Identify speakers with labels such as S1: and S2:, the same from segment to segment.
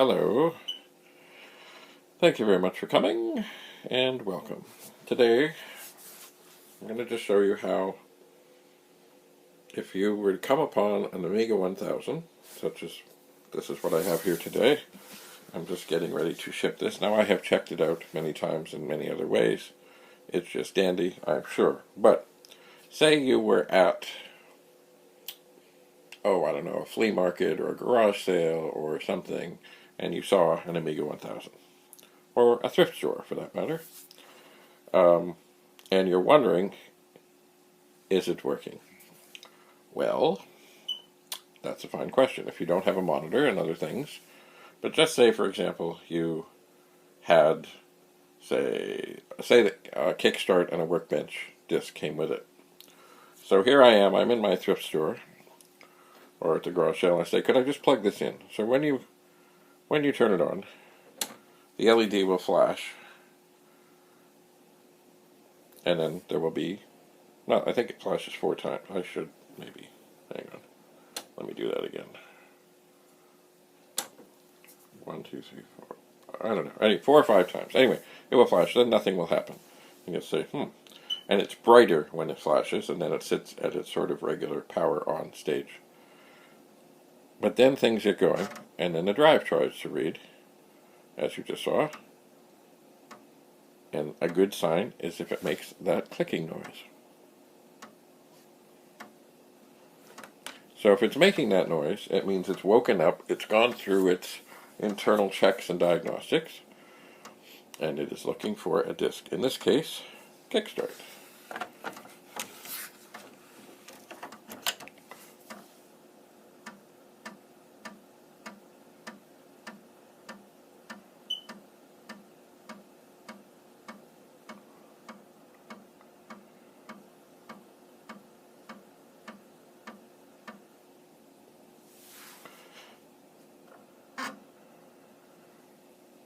S1: Hello. Thank you very much for coming, and welcome. Today, I'm going to just show you how, if you were to come upon an Amiga 1000, such as this is what I have here today. I'm just getting ready to ship this. Now, I have checked it out many times in many other ways. It's just dandy, I'm sure. But, say you were at, I don't know, a flea market or a garage sale or something, and you saw an Amiga 1000. Or a thrift store, for that matter. And you're wondering, is it working? Well, that's a fine question. If you don't have a monitor and other things, but just say, for example, you had, say that a Kickstart and a Workbench disc came with it. So here I am, I'm in my thrift store, or at the garage sale, and I say, could I just plug this in? So when you turn it on, the LED will flash, and then there will be, no, I think it flashes 4 times. I should maybe, hang on, let me do that again. 1, 2, 3, 4, I don't know, anyway, 4 or 5 times. Anyway, it will flash, then nothing will happen. And you'll say, and it's brighter when it flashes, and then it sits at its sort of regular power on stage. But then things get going, and then the drive tries to read, as you just saw. And a good sign is if it makes that clicking noise. So if it's making that noise, it means it's woken up, it's gone through its internal checks and diagnostics, and it is looking for a disk. In this case, Kickstart.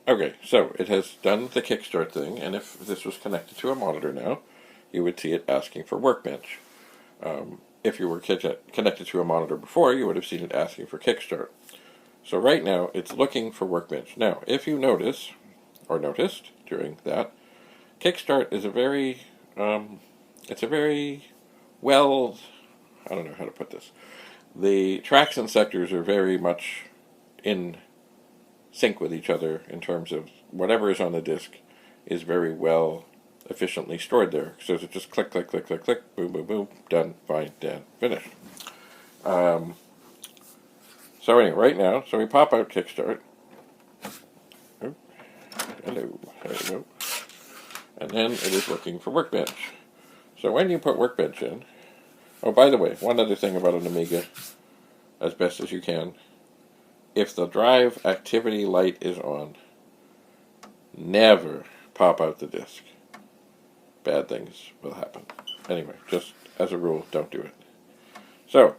S1: Okay, so it has done the Kickstart thing, and if this was connected to a monitor now, you would see it asking for Workbench. If you were connected to a monitor before, you would have seen it asking for Kickstart. So right now, it's looking for Workbench. Now, if you notice, or noticed during that, Kickstart is a very well, I don't know how to put this. The tracks and sectors are very much in sync with each other in terms of whatever is on the disk is very well efficiently stored there. So it's just click, click, click, click, click, boom, boom, boom, done, fine, done, finished. So anyway, right now, so we pop out Kickstart. Oh, hello, there we go. And then it is looking for Workbench. So when you put Workbench in, oh, by the way, one other thing about an Amiga, as best as you can, if the drive activity light is on, never pop out the disk. Bad things will happen. Anyway, just as a rule, don't do it. So,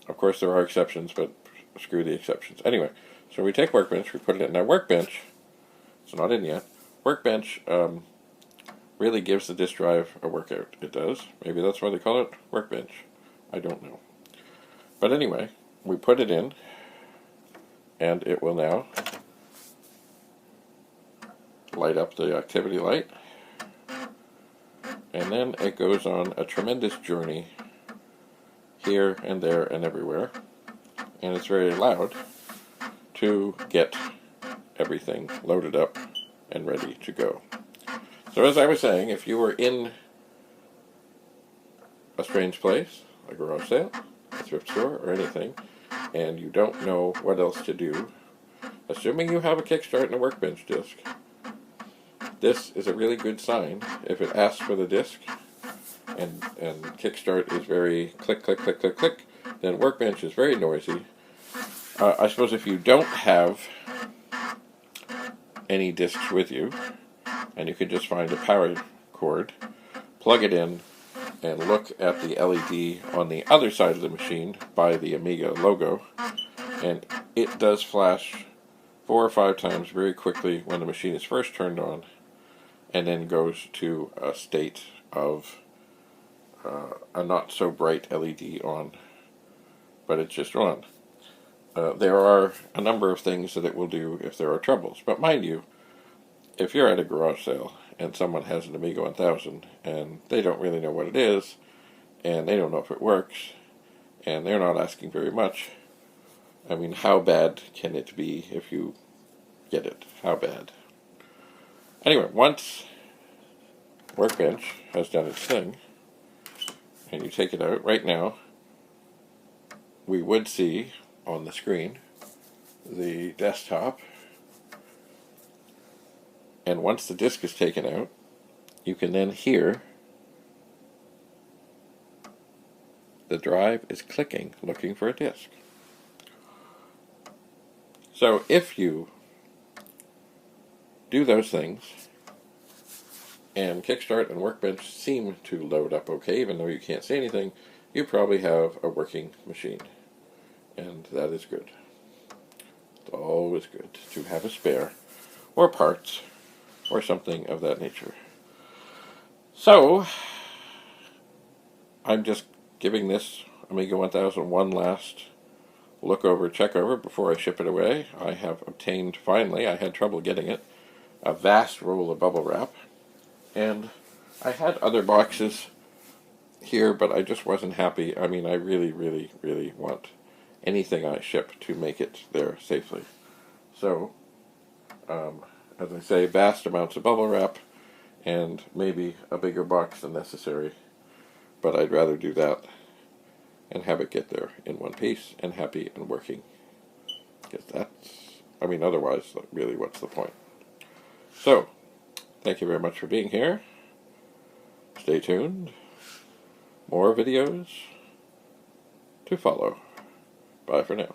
S1: of course there are exceptions, but screw the exceptions. Anyway, so we take Workbench, we put it in. Now Workbench, it's not in yet, Workbench really gives the disk drive a workout. It does. Maybe that's why they call it Workbench. I don't know. But anyway, we put it in, and it will now light up the activity light, and then it goes on a tremendous journey here and there and everywhere, and it's very loud to get everything loaded up and ready to go. So as I was saying, if you were in a strange place, a garage sale, a thrift store, or anything, and you don't know what else to do, assuming you have a Kickstart and a Workbench disk, this is a really good sign. If it asks for the disk, and Kickstart is very click, click, click, click, click, then Workbench is very noisy. I suppose if you don't have any disks with you, and you can just find a power cord, plug it in, and look at the LED on the other side of the machine by the Amiga logo, and it does flash 4 or 5 times very quickly when the machine is first turned on, and then goes to a state of a not so bright LED on, but it's just on. there are a number of things that it will do if there are troubles. But mind you, if you're at a garage sale and someone has an Amiga 1000 and they don't really know what it is, and they don't know if it works, and they're not asking very much, I mean, how bad can it be if you get it? How bad? Anyway, once Workbench has done its thing, and you take it out, right now, we would see on the screen the desktop, and once the disk is taken out, you can then hear the drive is clicking, looking for a disk. So if you do those things, and Kickstart and Workbench seem to load up okay, even though you can't see anything, you probably have a working machine. And that is good. It's always good to have a spare, or parts, or something of that nature. So, I'm just giving this Amiga 1000 one last look over, check over before I ship it away. I have obtained, finally, I had trouble getting it, a vast roll of bubble wrap. And I had other boxes here, but I just wasn't happy. I mean, I really, really, really want anything I ship to make it there safely. So, as I say, vast amounts of bubble wrap and maybe a bigger box than necessary. But I'd rather do that and have it get there in one piece and happy and working. Because that's, I mean, otherwise, really, what's the point? So, thank you very much for being here. Stay tuned. More videos to follow. Bye for now.